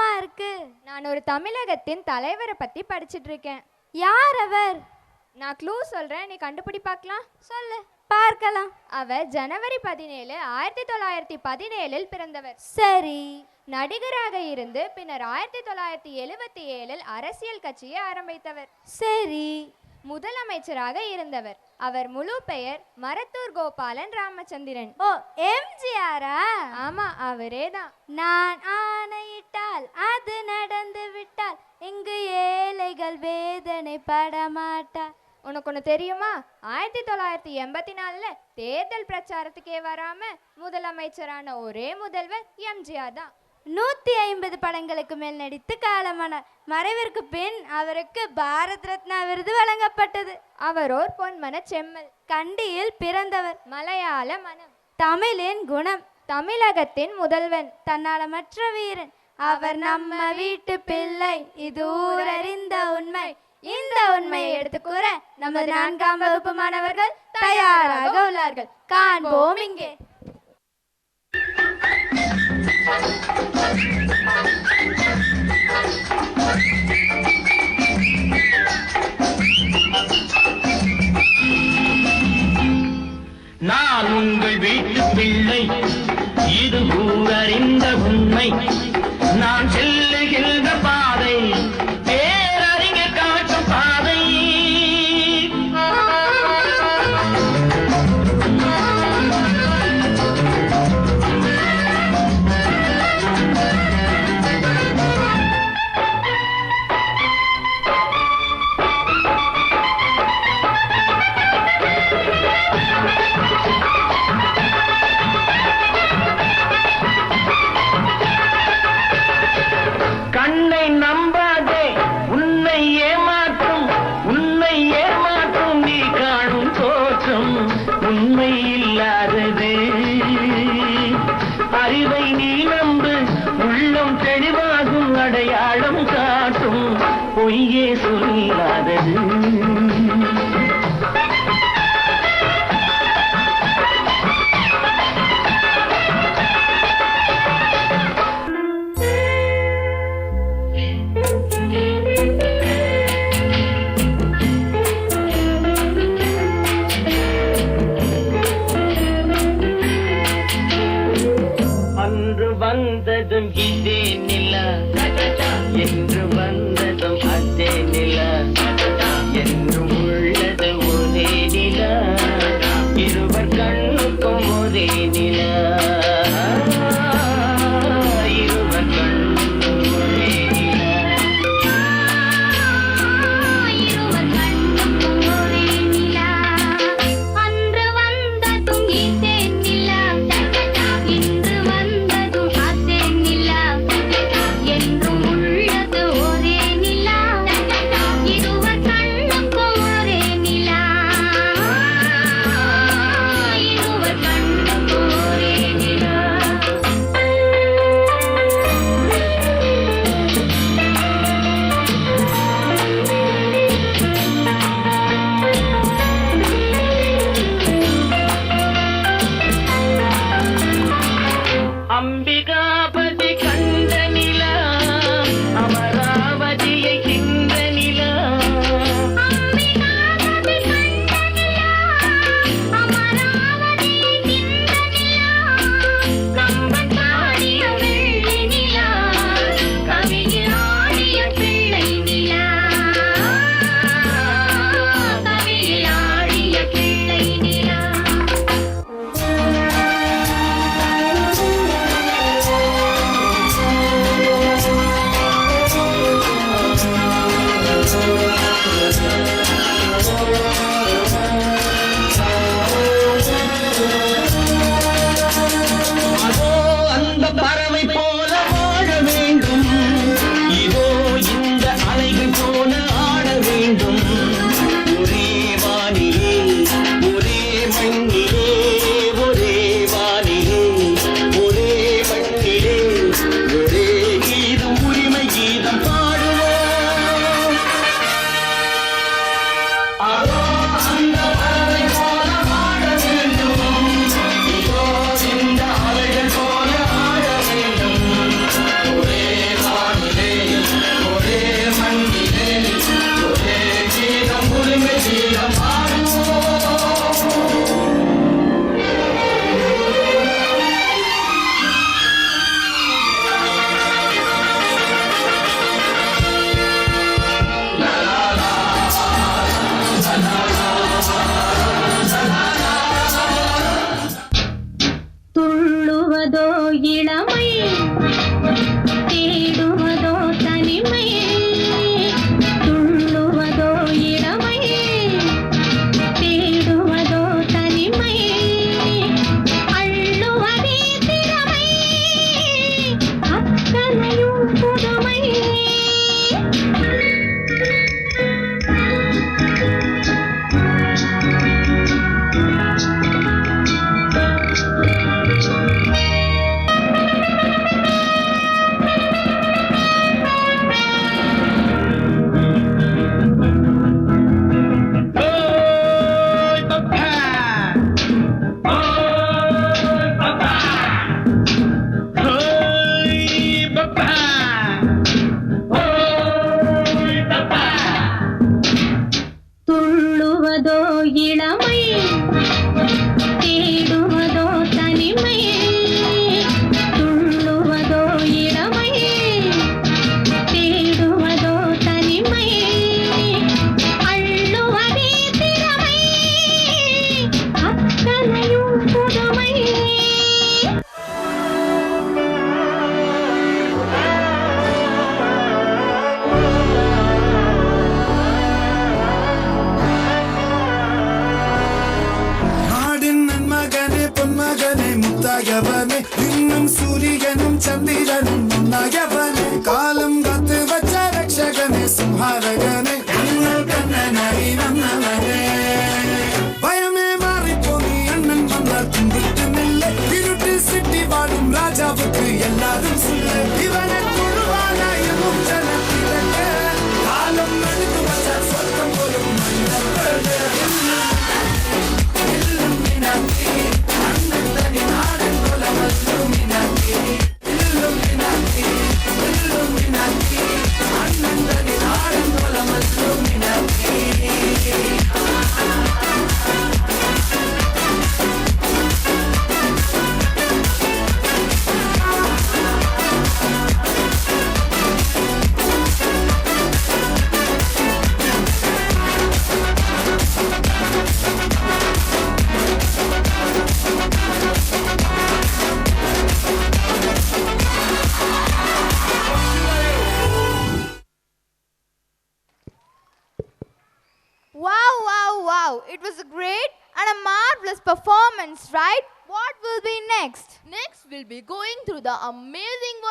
கஷ்டமா இருக்கு. நான் ஒரு தமிழகத்தின் தலைவரை பத்தி படிச்சிட்டு இருக்கேன். யார் அவர்? நான் க்ளூ சொல்றேன், நீ கண்டுபிடி பார்க்கலாம். சொல்லு பார்க்கலாம். அவர் ஜனவரி 17 1917 பிறந்தவர். சரி. நடிகராக இருந்து பின்னர் 1977 அரசியல் கட்சியை ஆரம்பித்தவர். சரி. முதலமைச்சராக இருந்தவர். அவர் முழு பெயர் மரத்தூர் கோபாலன் ராமச்சந்திரன். ஓ, எம்ஜிஆரா? ஆமா, அவரே தான். நான் ஆணையிட்டால் அது நடந்து விட்டால் இங்கு ஏழைகள் வேதனை படமாட்டார். உனக்கு ஒன்று தெரியுமா? 1984 தேர்தல் பிரச்சாரத்துக்கே வராம முதலமைச்சரான ஒரே முதல்வர் எம்ஜிஆர் தான். 150 படங்களுக்கு மேல் நடித்து காலமானார். மறைவிற்கு பின் அவருக்கு பாரத் ரத்னா விருது வழங்கப்பட்டது. அவர் ஓர் பொன்மன செம்மல். கண்டியில் பிறந்தவர். மலையாள மனம். தமிழின் குணம். தமிழகத்தின் முதல்வன். தன்னாலமற்ற வீரன். அவர் நம்ம வீட்டு பிள்ளை, இது ஊரறிந்த உண்மை. இந்த உண்மையை எடுத்து கூற நமது 4ஆம் வகுப்பு மாணவர்கள் தயாராக உள்ளார்கள். காண்போம் இங்கே. நான் உங்கள் வீட்டு பிள்ளை, இது ஊரறிந்த உண்மை. நான் செல்லுகின்ற பாதை பேரறிஞர் காட்டும் பாதை. கண்ணை நம்பாதே, உன்னை ஏமாற்றும், உன்னை ஏமாற்றும் நீ காணும் தோற்றம் உண்மை இல்லாதது. அறிவை நீ நம்பு, உள்ளம் தெளிவாகும், அடையாளம் காட்டும் பொய்யே சொல்லாதது. அன்று வந்ததும் இதே நிலா, என்று வந்ததும் அதே நிலா, என்றும் உள்ளது ஒரே நிலா, இருவர் கண்ணுக்கும் ஒரே நிலா, இருவர் கண்ணுக்கும் ஒரே நிலா, இருவர் கண்ணுக்கும் ஒரே நிலா. அன்று வந்ததும் இதே நிலா, இன்று வந்ததும் அதே நிலா, என்றும் உள்ளது Wow, it was a great and a marvelous performance, right? What will be next? Next, we'll be going through the amazing world